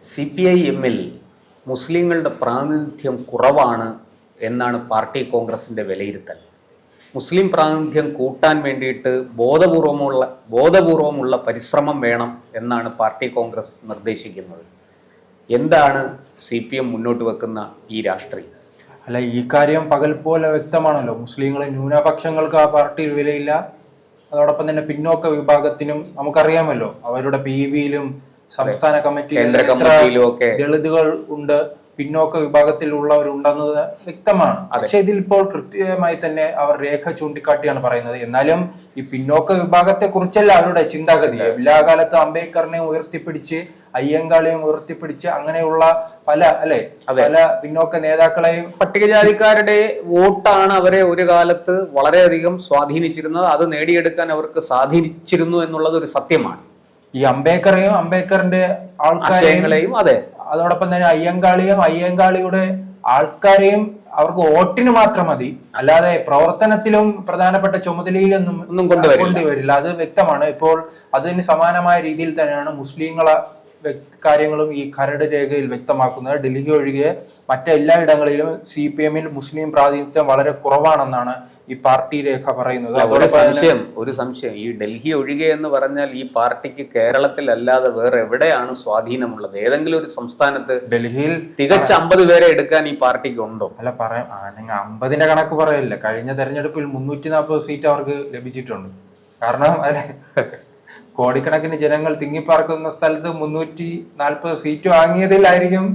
CPI-എമ്മിൽ മുസ്ലിങ്ങളുടെ പ്രാതിനിധ്യം കുറവാണ് എന്നാണ് പാർട്ടി കോൺഗ്രസിൻ്റെ വിലയിരുത്തൽ. മുസ്ലിം പ്രാതിനിധ്യം കൂട്ടാൻ വേണ്ടിയിട്ട് ബോധപൂർവമുള്ള പരിശ്രമം വേണം എന്നാണ് പാർട്ടി കോൺഗ്രസ് നിർദ്ദേശിക്കുന്നത്. എന്താണ് CPM മുന്നോട്ട് വെക്കുന്ന ഈ രാഷ്ട്രീയം? അല്ല, ഈ കാര്യം പകൽ പോലെ വ്യക്തമാണല്ലോ. മുസ്ലിങ്ങളെ ന്യൂനപക്ഷങ്ങൾക്ക് ആ പാർട്ടിയിൽ വിലയില്ല. അതോടൊപ്പം തന്നെ പിന്നോക്ക വിഭാഗത്തിനും നമുക്കറിയാമല്ലോ, അവരുടെ PV-യിലും സംസ്ഥാന കമ്മിറ്റിയിലും ഒക്കെ ദളിതുകൾ ഉണ്ട്, പിന്നോക്ക വിഭാഗത്തിലുള്ളവരുണ്ടെന്നത് വ്യക്തമാണ്. പക്ഷെ ഇതിൽ ഇപ്പോൾ കൃത്യമായി തന്നെ അവർ രേഖ ചൂണ്ടിക്കാട്ടിയാണ് പറയുന്നത്. എന്നാലും ഈ പിന്നോക്ക വിഭാഗത്തെ കുറിച്ചല്ല അവരുടെ ചിന്താഗതി. എല്ലാ കാലത്തും അംബേദ്കറിനെയും ഉയർത്തിപ്പിടിച്ച് അയ്യങ്കാളിയും ഉയർത്തിപ്പിടിച്ച് അങ്ങനെയുള്ള പല പിന്നോക്ക നേതാക്കളെയും, പട്ടികജാതിക്കാരുടെ വോട്ടാണ് അവരെ ഒരു കാലത്ത് വളരെയധികം സ്വാധീനിച്ചിരുന്നത്. അത് നേടിയെടുക്കാൻ അവർക്ക് സാധിച്ചിരുന്നു എന്നുള്ളത് ഒരു സത്യമാണ്. ഈ അംബേദ്കറിന്റെ ആൾക്കാരെയും അതോടൊപ്പം തന്നെ അയ്യങ്കാളിയുടെ ആൾക്കാരെയും അവർക്ക് വോട്ടിന് മാത്രം മതി, അല്ലാതെ പ്രവർത്തനത്തിലും പ്രധാനപ്പെട്ട ചുമതലയിലൊന്നും കൊണ്ടുവരില്ല. അത് വ്യക്തമാണ്. ഇപ്പോൾ അതിന് സമാനമായ രീതിയിൽ തന്നെയാണ് മുസ്ലിങ്ങളെ കാര്യങ്ങളും ഈ കരട് രേഖയിൽ വ്യക്തമാക്കുന്നത്. ഡൽഹി ഒഴികെ മറ്റെല്ലായിടങ്ങളിലും CPM-ൽ മുസ്ലിം പ്രാതിനിധ്യം വളരെ കുറവാണെന്നാണ് ഈ പാർട്ടി രേഖ പറയുന്നത്. ഒരു സംശയം, ഈ ഡൽഹി ഒഴികെ എന്ന് പറഞ്ഞാൽ ഈ പാർട്ടിക്ക് കേരളത്തിലല്ലാതെ വേറെ എവിടെയാണ് സ്വാധീനമുള്ളത്? ഏതെങ്കിലും ഒരു സംസ്ഥാനത്ത് ഡൽഹിയിൽ തികച്ച 50 പേരെ എടുക്കാൻ ഈ പാർട്ടിക്ക് ഉണ്ടോ? അല്ല, പറയാം, 50-ന്റെ കണക്ക് പറയില്ല. കഴിഞ്ഞ തെരഞ്ഞെടുപ്പിൽ 340 സീറ്റ് അവർക്ക് ലഭിച്ചിട്ടുണ്ട്. കാരണം കോടിക്കണക്കിന് ജനങ്ങൾ തിങ്ങിപ്പാർക്കുന്ന സ്ഥലത്ത് 340 സീറ്റ് വാങ്ങിയതിലായിരിക്കും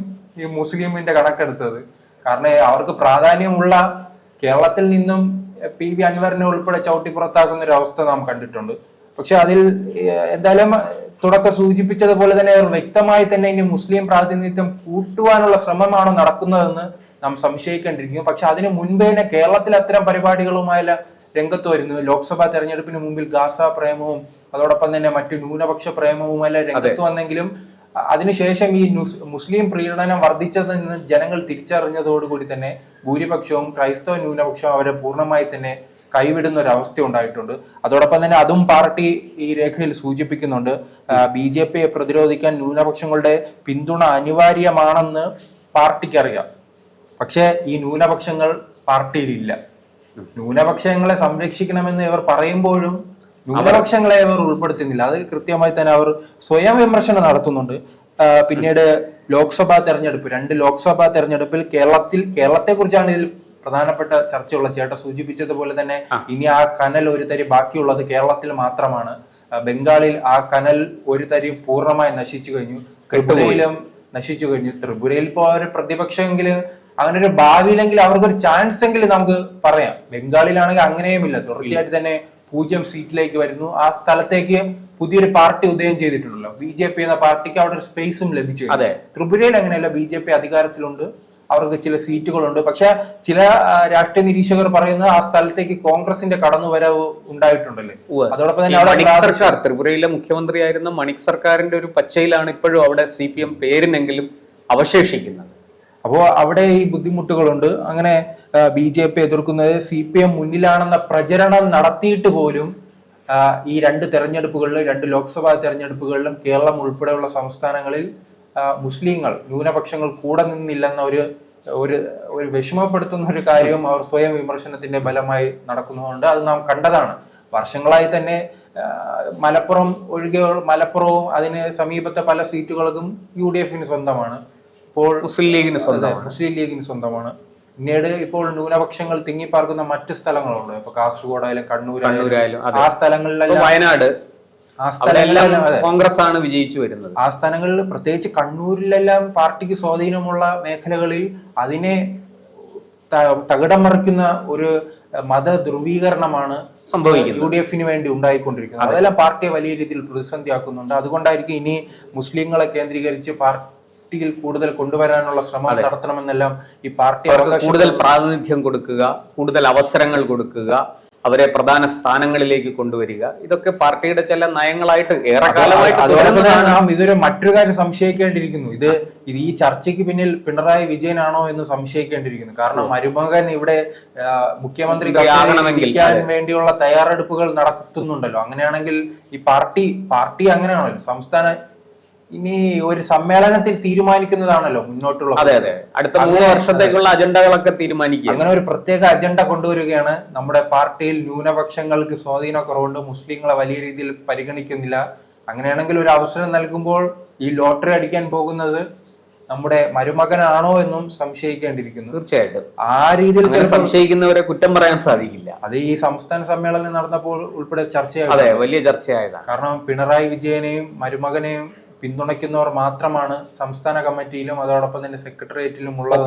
ഈ മുസ്ലിമിന്റെ കണക്കെടുത്തത്. കാരണം അവർക്ക് പ്രാധാന്യമുള്ള കേരളത്തിൽ നിന്നും PV അൻവറിനെ ഉൾപ്പെടെ ചവിട്ടി പുറത്താക്കുന്ന ഒരു അവസ്ഥ നാം കണ്ടിട്ടുണ്ട്. പക്ഷെ അതിൽ എന്തായാലും തുടക്കം സൂചിപ്പിച്ചതുപോലെ തന്നെ അവർ വ്യക്തമായി തന്നെ ഇനി മുസ്ലിം പ്രാതിനിധ്യം കൂട്ടുവാനുള്ള ശ്രമമാണോ നടക്കുന്നതെന്ന് നാം സംശയിക്കേണ്ടിരിക്കും. പക്ഷെ അതിന് മുൻപേ തന്നെ കേരളത്തിൽ അത്തരം പരിപാടികളുമായെല്ലാം രംഗത്ത് വരുന്നു. ലോക്സഭാ തെരഞ്ഞെടുപ്പിന് മുമ്പിൽ ഗാസ പ്രേമവും അതോടൊപ്പം തന്നെ മറ്റു ന്യൂനപക്ഷ പ്രേമവുമെല്ലാം രംഗത്ത് വന്നെങ്കിലും അതിനുശേഷം ഈ മുസ്ലിം പ്രീണനം വർദ്ധിച്ചതെന്ന് ജനങ്ങൾ തിരിച്ചറിഞ്ഞതോടുകൂടി തന്നെ ഭൂരിപക്ഷവും ക്രൈസ്തവ ന്യൂനപക്ഷവും അവരെ പൂർണ്ണമായി തന്നെ കൈവിടുന്ന ഒരു അവസ്ഥ ഉണ്ടായിട്ടുണ്ട്. അതോടൊപ്പം തന്നെ അതും പാർട്ടി ഈ രേഖയിൽ സൂചിപ്പിക്കുന്നുണ്ട്. BJPയെ പ്രതിരോധിക്കാൻ ന്യൂനപക്ഷങ്ങളുടെ പിന്തുണ അനിവാര്യമാണെന്ന് പാർട്ടിക്കറിയാം. പക്ഷെ ഈ ന്യൂനപക്ഷങ്ങൾ പാർട്ടിയിലില്ല. ന്യൂനപക്ഷങ്ങളെ സംരക്ഷിക്കണമെന്ന് ഇവർ പറയുമ്പോഴും ന്യൂനപക്ഷങ്ങളെ അവർ ഉൾപ്പെടുത്തുന്നില്ല. അത് കൃത്യമായി തന്നെ അവർ സ്വയം വിമർശനം നടത്തുന്നുണ്ട്. പിന്നീട് ലോക്സഭാ തെരഞ്ഞെടുപ്പ്, 2 ലോക്സഭാ തെരഞ്ഞെടുപ്പിൽ കേരളത്തെ കുറിച്ചാണ് ഇതിൽ പ്രധാനപ്പെട്ട ചർച്ചയുള്ള. ചേട്ടൻ സൂചിപ്പിച്ചതുപോലെ തന്നെ ഇനി ആ കനൽ ഒരു തരി ബാക്കിയുള്ളത് കേരളത്തിൽ മാത്രമാണ്. ബംഗാളിൽ ആ കനൽ ഒരു തരി പൂർണ്ണമായി നശിച്ചു കഴിഞ്ഞു. ത്രിപുരയിലും നശിച്ചു കഴിഞ്ഞു. ത്രിപുരയിൽ ഇപ്പോൾ ഒരു പ്രതിപക്ഷമെങ്കിലും അങ്ങനെ ഒരു ഭാവിയിലെങ്കിൽ അവർക്കൊരു ചാൻസ് എങ്കിലും നമുക്ക് പറയാം. ബംഗാളിലാണെങ്കിൽ അങ്ങനെയുമില്ല. തുടർച്ചയായിട്ട് തന്നെ 0 സീറ്റിലേക്ക് വരുന്നു. ആ സ്ഥലത്തേക്ക് പുതിയൊരു പാർട്ടി ഉദയം ചെയ്തിട്ടുണ്ടല്ലോ, BJP എന്ന പാർട്ടിക്ക് അവിടെ ഒരു സ്പേസും ലഭിച്ചു. ത്രിപുരയിൽ അങ്ങനെയല്ല, BJP അധികാരത്തിലുണ്ട്, അവർക്ക് ചില സീറ്റുകളുണ്ട്. പക്ഷെ ചില രാഷ്ട്രീയ നിരീക്ഷകർ പറയുന്നത് ആ സ്ഥലത്തേക്ക് കോൺഗ്രസിന്റെ കടന്നുവരവ് ഉണ്ടായിട്ടുണ്ടല്ലേ. അതോടൊപ്പം തന്നെ മണിക് സർക്കാർ, ത്രിപുരയിലെ മുഖ്യമന്ത്രിയായിരുന്ന മണിക് സർക്കാരിന്റെ ഒരു പച്ചയിലാണ് ഇപ്പോഴും അവിടെ CPM പേരിനെങ്കിലും അവശേഷിക്കുന്നത്. അപ്പോൾ അവിടെ ഈ ബുദ്ധിമുട്ടുകളുണ്ട്. അങ്ങനെ BJP എതിർക്കുന്നത് CPM മുന്നിലാണെന്ന പ്രചരണം നടത്തിയിട്ട് പോലും ഈ 2 തെരഞ്ഞെടുപ്പുകളിലും 2 ലോക്സഭാ തെരഞ്ഞെടുപ്പുകളിലും കേരളം ഉൾപ്പെടെയുള്ള സംസ്ഥാനങ്ങളിൽ മുസ്ലിങ്ങൾ ന്യൂനപക്ഷങ്ങൾ കൂടെ നിന്നില്ലെന്ന ഒരു വിഷമപ്പെടുത്തുന്ന ഒരു കാര്യവും അവർ സ്വയം വിമർശനത്തിന്റെ ഫലമായി നടക്കുന്നതുകൊണ്ട് അത് നാം കണ്ടതാണ്. വർഷങ്ങളായി തന്നെ മലപ്പുറവും അതിന് സമീപത്തെ പല സീറ്റുകൾക്കും UDF-ന് സ്വന്തമാണ്. ഇപ്പോൾ മുസ്ലിം ലീഗിന് സ്വന്തമാണ്. പിന്നീട് ഇപ്പോൾ ന്യൂനപക്ഷങ്ങൾ തിങ്ങിപ്പാർക്കുന്ന മറ്റ് സ്ഥലങ്ങളുണ്ട്. ഇപ്പൊ കാസർഗോഡായാലും കണ്ണൂരായാലും ആ സ്ഥലങ്ങളിലെല്ലാം, വയനാട്, കോൺഗ്രസ് ആണ് വിജയിച്ചു വരുന്നത്. ആ സ്ഥലങ്ങളിൽ പ്രത്യേകിച്ച് കണ്ണൂരിലെല്ലാം പാർട്ടിക്ക് സ്വാധീനമുള്ള മേഖലകളിൽ അതിനെ തകിടം മറിക്കുന്ന ഒരു മത ധ്രുവീകരണമാണ് സംഭവിക്കുന്നത്. UDF-ന് വേണ്ടി ഉണ്ടായിക്കൊണ്ടിരിക്കുന്നത്. അതെല്ലാം പാർട്ടിയെ വലിയ രീതിയിൽ പ്രതിസന്ധിയാക്കുന്നുണ്ട്. അതുകൊണ്ടായിരിക്കും ഇനി മുസ്ലിങ്ങളെ കേന്ദ്രീകരിച്ച് പാർട്ടിയിൽ കൂടുതൽ കൊണ്ടുവരാനുള്ള ശ്രമം നടത്തണമെന്നെല്ലാം ഈ പാർട്ടി കൂടുതൽ പ്രാതിനിധ്യം കൊടുക്കുക, കൂടുതൽ അവസരങ്ങൾ കൊടുക്കുക, അവരെ പ്രധാന സ്ഥാനങ്ങളിലേക്ക് കൊണ്ടുവരിക, ഇതൊക്കെ പാർട്ടിയുടെ ചില നയങ്ങളായിട്ട് ഏറെക്കാലമായിട്ട്. ഇതൊരു മറ്റൊരു കാര്യം സംശയിക്കേണ്ടിയിരിക്കുന്നു. ഇത് ഈ ചർച്ചയ്ക്ക് പിന്നിൽ പിണറായി വിജയനാണോ എന്ന് സംശയിക്കേണ്ടിയിരിക്കുന്നു. കാരണം മരുമകൻ ഇവിടെ മുഖ്യമന്ത്രി വേണ്ടിയുള്ള തയ്യാറെടുപ്പുകൾ നടത്തുന്നുണ്ടല്ലോ. അങ്ങനെയാണെങ്കിൽ ഈ പാർട്ടി അങ്ങനെയാണല്ലോ, സംസ്ഥാന ഇനി ഒരു സമ്മേളനത്തിൽ തീരുമാനിക്കുന്നതാണല്ലോ മുന്നോട്ടുള്ള. അതെ അതെ, അടുത്ത 3 വർഷത്തേക്കുള്ള അജണ്ടകളൊക്കെ തീരുമാനിക്കുക. അങ്ങനെ ഒരു പ്രത്യേക അജണ്ട കൊണ്ടുവരികയാണ്. നമ്മുടെ പാർട്ടിയിൽ ന്യൂനപക്ഷങ്ങൾക്ക് സ്വാധീനക്കുറവുണ്ട്, മുസ്ലിങ്ങളെ വലിയ രീതിയിൽ പരിഗണിക്കുന്നില്ല. അങ്ങനെയാണെങ്കിൽ ഒരു അവസരം നൽകുമ്പോൾ ഈ ലോട്ടറി അടിക്കാൻ പോകുന്നത് നമ്മുടെ മരുമകനാണോ എന്നും സംശയിക്കേണ്ടിയിരിക്കുന്നു. തീർച്ചയായിട്ടും ആ രീതിയിൽ സംശയിക്കുന്നവരെ കുറ്റം പറയാൻ സാധിക്കില്ല. അത് ഈ സംസ്ഥാന സമ്മേളനം നടന്നപ്പോൾ ഉൾപ്പെടെ അതെ, വലിയ ചർച്ചയായതാണ്. കാരണം പിണറായി വിജയനെയും മരുമകനെയും പിന്തുണയ്ക്കുന്നവർ മാത്രമാണ് സംസ്ഥാന കമ്മിറ്റിയിലും അതോടൊപ്പം തന്നെ സെക്രട്ടേറിയറ്റിലും ഉള്ളത്.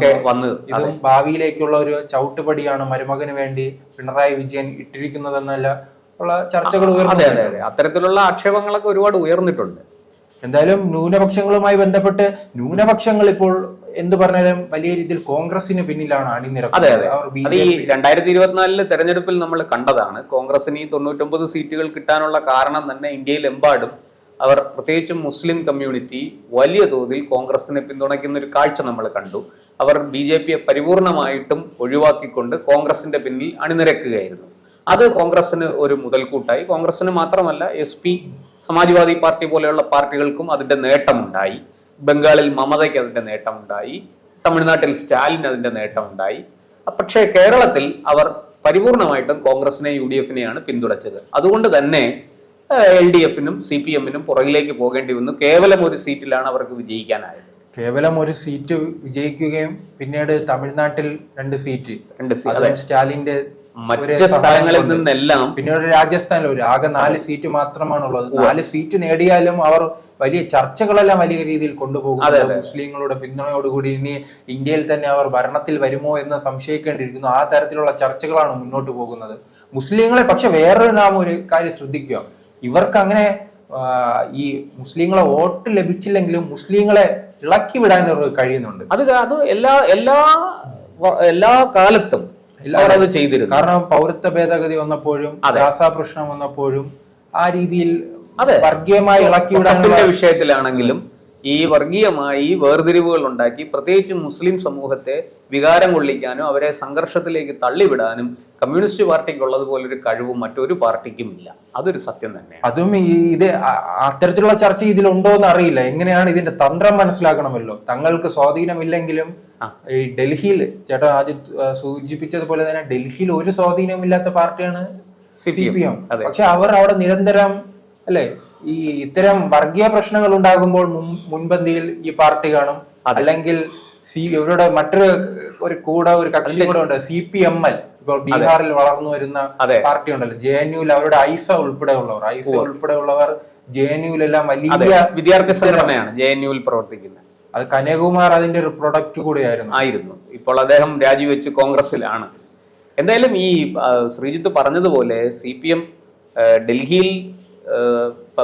ഇതും ഭാവിയിലേക്കുള്ള ഒരു ചവിട്ടുപടിയാണ് മരുമകന് വേണ്ടി പിണറായി വിജയൻ ഇട്ടിരിക്കുന്നതെന്നല്ല ഉള്ള ചർച്ചകൾ ഉയർന്നു. അത്തരത്തിലുള്ള ആക്ഷേപങ്ങളൊക്കെ ഒരുപാട് ഉയർന്നിട്ടുണ്ട്. എന്തായാലും ന്യൂനപക്ഷങ്ങളുമായി ബന്ധപ്പെട്ട് ന്യൂനപക്ഷങ്ങൾ ഇപ്പോൾ എന്ത് പറഞ്ഞാലും വലിയ രീതിയിൽ കോൺഗ്രസിന് പിന്നിലാണ് അണിനിരക്കുന്നത്. അത് ഈ 2024 തെരഞ്ഞെടുപ്പിൽ നമ്മൾ കണ്ടതാണ്. കോൺഗ്രസിന് ഈ 99 സീറ്റുകൾ കിട്ടാനുള്ള കാരണം തന്നെ ഇന്ത്യയിലെമ്പാടും അവർ പ്രത്യേകിച്ചും മുസ്ലിം കമ്മ്യൂണിറ്റി വലിയ തോതിൽ കോൺഗ്രസിനെ പിന്തുണയ്ക്കുന്ന ഒരു കാഴ്ച നമ്മൾ കണ്ടു. അവർ BJP പരിപൂർണമായിട്ടും ഒഴിവാക്കിക്കൊണ്ട് കോൺഗ്രസിന്റെ പിന്നിൽ അണിനിരക്കുകയായിരുന്നു. അത് കോൺഗ്രസിന് ഒരു മുതൽക്കൂട്ടായി. കോൺഗ്രസിന് മാത്രമല്ല, SP, സമാജ്വാദി പാർട്ടി പോലെയുള്ള പാർട്ടികൾക്കും അതിന്റെ നേട്ടമുണ്ടായി. ബംഗാളിൽ മമതയ്ക്ക് അതിന്റെ നേട്ടമുണ്ടായി, തമിഴ്നാട്ടിൽ സ്റ്റാലിൻ അതിന്റെ നേട്ടമുണ്ടായി. പക്ഷേ കേരളത്തിൽ അവർ പരിപൂർണമായിട്ടും കോൺഗ്രസിനെ UDF-നെയാണ് പിന്തുണച്ചത്. അതുകൊണ്ട് തന്നെ LDF-നും CPM-നും പുറകിലേക്ക് പോകേണ്ടി വന്നു. കേവലം ഒരു സീറ്റിലാണ് അവർക്ക് വിജയിക്കാനായത്. കേവലം ഒരു സീറ്റ് വിജയിക്കുകയും പിന്നീട് തമിഴ്നാട്ടിൽ 2 സീറ്റ് സ്റ്റാലിന്റെ മറ്റ് സ്ഥലങ്ങളിൽ നിന്നെല്ലാം, പിന്നീട് രാജസ്ഥാനിൽ ആകെ 4 സീറ്റ് മാത്രമാണുള്ളത്. 4 സീറ്റ് നേടിയാലും അവർ വലിയ ചർച്ചകളെല്ലാം വലിയ രീതിയിൽ കൊണ്ടുപോകുന്നത്. മുസ്ലിങ്ങളുടെ പിന്തുണയോടുകൂടി ഇനി ഇന്ത്യയിൽ തന്നെ അവർ ഭരണത്തിൽ വരുമോ എന്ന് സംശയിക്കേണ്ടിയിരിക്കുന്നു. ആ തരത്തിലുള്ള ചർച്ചകളാണ് മുന്നോട്ട് പോകുന്നത്. മുസ്ലിങ്ങളെ പക്ഷെ വേറൊരു നാം ഒരു കാര്യം ശ്രദ്ധിക്കുക, ഇവർക്ക് അങ്ങനെ ഈ മുസ്ലിങ്ങളെ വോട്ട് ലഭിച്ചില്ലെങ്കിലും മുസ്ലിങ്ങളെ ഇളക്കി വിടാൻ കഴിയുന്നുണ്ട്. അത് എല്ലാ കാലത്തും ചെയ്തിരുന്നു. കാരണം പൗരത്വ ഭേദഗതി വന്നപ്പോഴും ഗാസ പ്രശ്നം വന്നപ്പോഴും ആ രീതിയിൽ വർഗീയമായി ഇളക്കി വിടാനുള്ള വിഷയത്തിലാണെങ്കിലും ഈ വർഗീയമായി വേർതിരിവുകൾ ഉണ്ടാക്കി പ്രത്യേകിച്ച് മുസ്ലിം സമൂഹത്തെ വികാരം കൊള്ളിക്കാനും അവരെ സംഘർഷത്തിലേക്ക് തള്ളിവിടാനും കമ്മ്യൂണിസ്റ്റ് പാർട്ടിക്ക് ഉള്ളതുപോലൊരു കഴിവും മറ്റൊരു പാർട്ടിക്കും ഇല്ല. അതൊരു സത്യം തന്നെയാണ്. അതും ഇത് അത്തരത്തിലുള്ള ചർച്ച ഇതിലുണ്ടോ എന്ന് അറിയില്ല. എങ്ങനെയാണ് ഇതിന്റെ തന്ത്രം മനസ്സിലാക്കണമല്ലോ. തങ്ങൾക്ക് സ്വാധീനമില്ലെങ്കിലും ഈ ഡൽഹിയിൽ ചേട്ടാ ആദ്യം സൂചിപ്പിച്ചതുപോലെ തന്നെ ഡൽഹിയിൽ ഒരു സ്വാധീനമില്ലാത്ത പാർട്ടിയാണ് CPM. പക്ഷെ അവർ അവിടെ നിരന്തരം അല്ലെ ഈ ഇത്തരം വർഗീയ പ്രശ്നങ്ങൾ ഉണ്ടാകുമ്പോൾ മുൻപന്തിയിൽ ഈ പാർട്ടി കാണും. അല്ലെങ്കിൽ ഇവരുടെ മറ്റൊരു ഒരു കക്ഷി കൂടെ ഉണ്ട്, CPML. ഇപ്പോൾ ബീഹാറിൽ വളർന്നു വരുന്ന പാർട്ടി ഉണ്ടല്ലോ, JNU-ൽ അവരുടെ ഐസ ഉൾപ്പെടെയുള്ളവർ JNU-ലെല്ലാം വലിയ വിദ്യാർത്ഥി സംഘടനയാണ് JNU-ൽ പ്രവർത്തിക്കുന്നത്. അത് കന്യാകുമാർ അതിന്റെ ഒരു പ്രൊഡക്റ്റ് കൂടെയായിരുന്നു. ഇപ്പോൾ അദ്ദേഹം രാജിവെച്ച് കോൺഗ്രസിലാണ്. എന്തായാലും ഈ ശ്രീജിത്ത് പറഞ്ഞതുപോലെ CPM ഡൽഹിയിൽ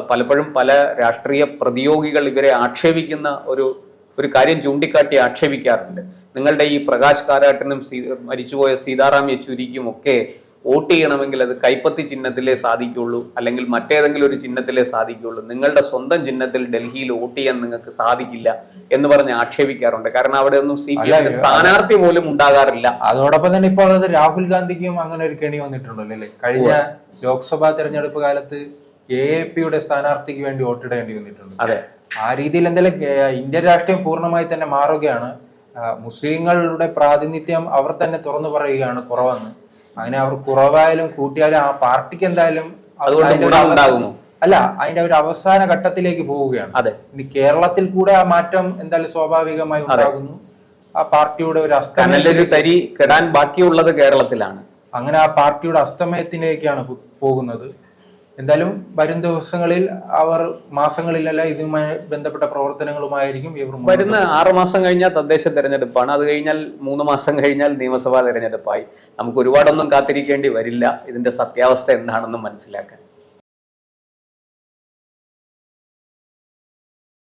പലപ്പോഴും പല രാഷ്ട്രീയ പ്രതിയോഗികൾ ഇവരെ ആക്ഷേപിക്കുന്ന ഒരു കാര്യം ചൂണ്ടിക്കാട്ടി ആക്ഷേപിക്കാറുണ്ട്. നിങ്ങളുടെ ഈ പ്രകാശ് കാരാട്ടിനും മരിച്ചുപോയ സീതാറാം യെച്ചൂരിക്കും ഒക്കെ വോട്ട് ചെയ്യണമെങ്കിൽ അത് കൈപ്പത്തി ചിഹ്നത്തിലേ സാധിക്കുള്ളൂ, അല്ലെങ്കിൽ മറ്റേതെങ്കിലും ഒരു ചിഹ്നത്തിലേ സാധിക്കുള്ളൂ. നിങ്ങളുടെ സ്വന്തം ചിഹ്നത്തിൽ ഡൽഹിയിൽ വോട്ട് ചെയ്യാൻ നിങ്ങൾക്ക് സാധിക്കില്ല എന്ന് പറഞ്ഞ് ആക്ഷേപിക്കാറുണ്ട്. കാരണം അവിടെ ഒന്നും CPM സ്ഥാനാർത്ഥി പോലും ഉണ്ടാകാറില്ല. അതോടൊപ്പം തന്നെ ഇപ്പോൾ രാഹുൽ ഗാന്ധിക്കും അങ്ങനെ ഒരു കെണി വന്നിട്ടുണ്ടല്ലോ അല്ലേ. കഴിഞ്ഞ ലോക്സഭാ തെരഞ്ഞെടുപ്പ് കാലത്ത് AAP-യുടെ സ്ഥാനാർത്ഥിക്ക് വേണ്ടി വോട്ടിടേണ്ടി വന്നിട്ടുണ്ട്. അതെ, ആ രീതിയിൽ എന്തായാലും ഇന്ത്യൻ രാഷ്ട്രീയം പൂർണ്ണമായി തന്നെ മാറുകയാണ്. മുസ്ലിങ്ങളുടെ പ്രാതിനിധ്യം അവർ തന്നെ തുറന്നു പറയുകയാണ് കുറവെന്ന്. അങ്ങനെ അവർ കുറവായാലും കൂട്ടിയാലും ആ പാർട്ടിക്ക് എന്തായാലും അതിന്റെ ഒരു അവസാന ഘട്ടത്തിലേക്ക് പോവുകയാണ്. ഇനി കേരളത്തിൽ കൂടെ ആ മാറ്റം എന്തായാലും സ്വാഭാവികമായി ഉണ്ടാകുന്നു. ആ പാർട്ടിയുടെ ഒരു തരി കെടാൻ ബാക്കിയുള്ളത് കേരളത്തിലാണ്. അങ്ങനെ ആ പാർട്ടിയുടെ അസ്തമയത്തിലേക്കാണ് പോകുന്നത്. എന്തായാലും വരും ദിവസങ്ങളിൽ അവർ മാസങ്ങളിലല്ല ഇതുമായി ബന്ധപ്പെട്ട പ്രവർത്തനങ്ങളുമായിരിക്കും ഇവർ. വരുന്ന 6 മാസം കഴിഞ്ഞാൽ തദ്ദേശ തെരഞ്ഞെടുപ്പാണ്. അത് കഴിഞ്ഞാൽ 3 മാസം കഴിഞ്ഞാൽ നിയമസഭാ തെരഞ്ഞെടുപ്പായി. നമുക്ക് ഒരുപാടൊന്നും കാത്തിരിക്കേണ്ടി വരില്ല ഇതിന്റെ സത്യാവസ്ഥ എന്താണെന്ന് മനസ്സിലാക്കാൻ.